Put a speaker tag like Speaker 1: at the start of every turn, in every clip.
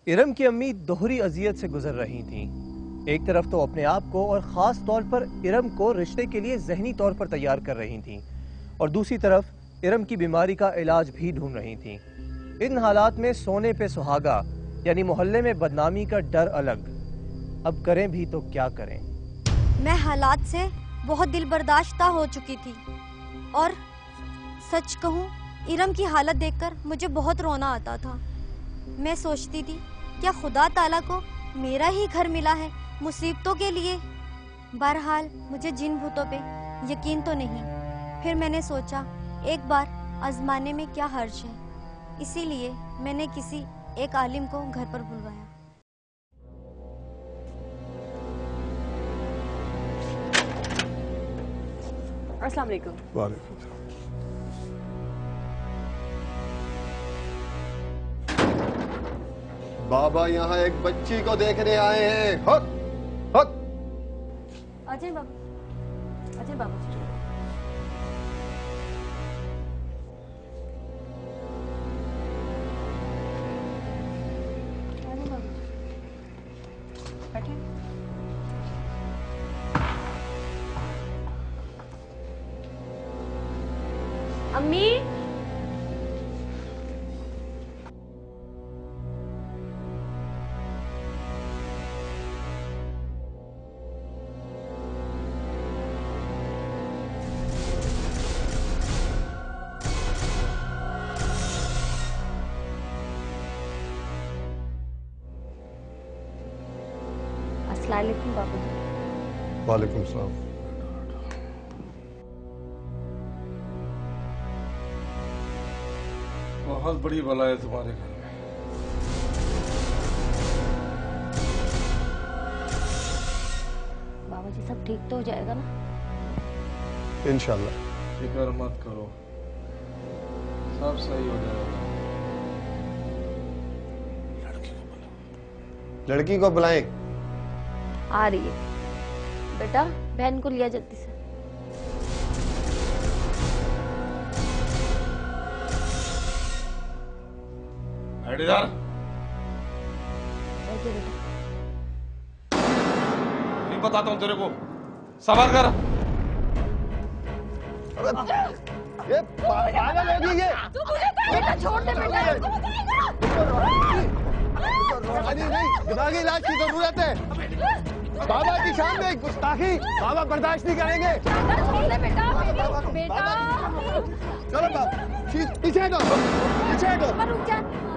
Speaker 1: इरम की अम्मी दोहरी अजियत से गुजर रही थीं। एक तरफ तो अपने आप को और ख़ास तौर पर इरम को रिश्ते के लिए ज़हनी तौर पर तैयार कर रही थीं और दूसरी तरफ इरम की बीमारी का इलाज भी ढूंढ रही थीं। इन हालात में सोने पे सुहागा यानी मोहल्ले में बदनामी का डर अलग। अब करें भी तो क्या करें।
Speaker 2: मैं हालात से बहुत दिल बर्दाश्ता हो चुकी थी और सच कहूँ इरम की हालत देखकर मुझे बहुत रोना आता था। मैं सोचती थी क्या खुदा ताला को मेरा ही घर मिला है मुसीबतों के लिए। बहरहाल मुझे जिन भूतों पे यकीन तो नहीं। फिर मैंने सोचा एक बार आजमाने में क्या हर्ज है, इसीलिए मैंने किसी एक आलिम को घर पर बुलवाया।
Speaker 3: अस्सलाम वालेकुम।
Speaker 4: वालेकुम। बाबा यहाँ एक बच्ची को देखने आए हैं। हक हक।
Speaker 3: अजय बाबा, अजय बाबा जी। अम्मी, अस्सलाम वालेकुम बाबा जी।
Speaker 4: वालेकुम सलाम।
Speaker 5: बहुत बड़ी बला है तुम्हारे घर में।
Speaker 3: बाबा जी सब ठीक तो हो जाएगा ना?
Speaker 4: इंशाल्लाह।
Speaker 5: फिक्र मत करो, सब सही हो जाएगा।
Speaker 4: लड़की को बुलाएं।
Speaker 3: आ रही है। बेटा बहन को लिया जल्दी से।
Speaker 5: इधर
Speaker 3: बैठिए बेटा।
Speaker 5: नहीं बताता हूँ तेरे को, सबर कर।
Speaker 4: ये पागल होगी ये।
Speaker 3: तू मुझे बेटा छोड़ दे बेटा।
Speaker 4: नहीं, दिमागी इलाज की जरूरत है। बाबा की शान में गुस्ताखी बाबा बर्दाश्त नहीं करेंगे।
Speaker 3: छोड़ दे बेटा। बेटा
Speaker 4: चलो बाबा पीछे हटो, पीछे हटो।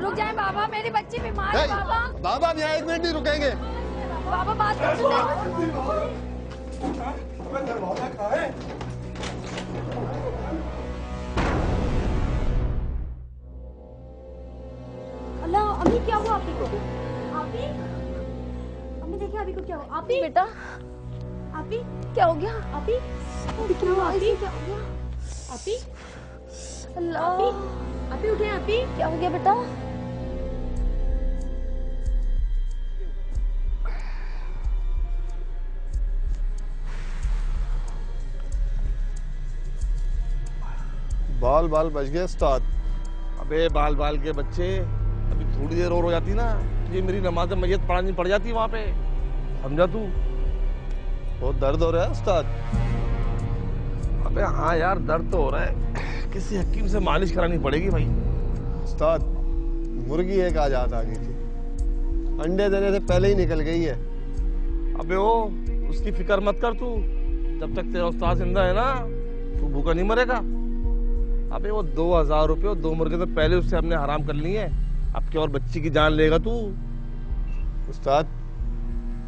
Speaker 3: रुक जाए बाबा, मेरी बच्ची बीमार है बाबा।
Speaker 4: बाबा यहाँ एक मिनट नहीं रुकेंगे।
Speaker 3: बाबा बात तो सुनो। अल्लाह, अम्मी क्या हुआ आपी को? आपी, अम्मी देखिए आपी को क्या हुआ? आपी बेटा, आपी क्या हो गया? आपी क्या हुआ? आपी क्या हो गया? आपी, अल्लाह, आपी उठे। आपी क्या हो गया बेटा?
Speaker 4: बाल बाल बच गए उस्ताद।
Speaker 5: अबे बाल बाल के बच्चे, अभी थोड़ी देर और हो जाती ना, ये मेरी नमाज मैयत पढ़ानी पड़ जाती वहां पे, समझा तू?
Speaker 4: बहुत दर्द हो रहा है उस्ताद।
Speaker 5: अबे हाँ यार, दर्द तो हो रहा है, किसी हकीम से मालिश करानी पड़ेगी भाई।
Speaker 4: उस्ताद मुर्गी एक आजाद आ गई थी, अंडे देने से पहले ही निकल गई है।
Speaker 5: अबे ओ, उसकी फिक्र मत कर तू, जब तक तेरा उस्ताद जिंदा है ना, तू भूखा नहीं मरेगा। अबे वो 2000 रुपये और 2 मुर्गे तो पहले उससे हमने हराम कर लिए हैं, अब क्या और बच्ची की जान लेगा तू?
Speaker 4: उस्ताद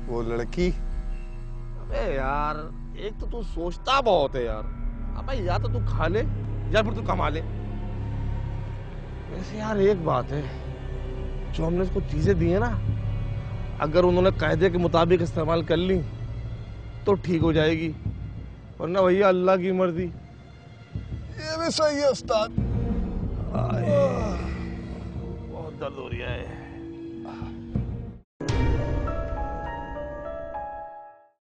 Speaker 4: वो लड़की।
Speaker 5: अबे यार, एक तो तू सोचता बहुत है यार। अबे या तो तू खा ले या फिर तू कमा ले। वैसे यार एक बात है, जो हमने उसको चीजें दी है ना, अगर उन्होंने कायदे के मुताबिक इस्तेमाल कर ली तो ठीक हो जाएगी, वरना भैया अल्लाह की मर्जी।
Speaker 4: ये भी सही है उस्ताद।
Speaker 5: बहुत दर्द हो रहा है।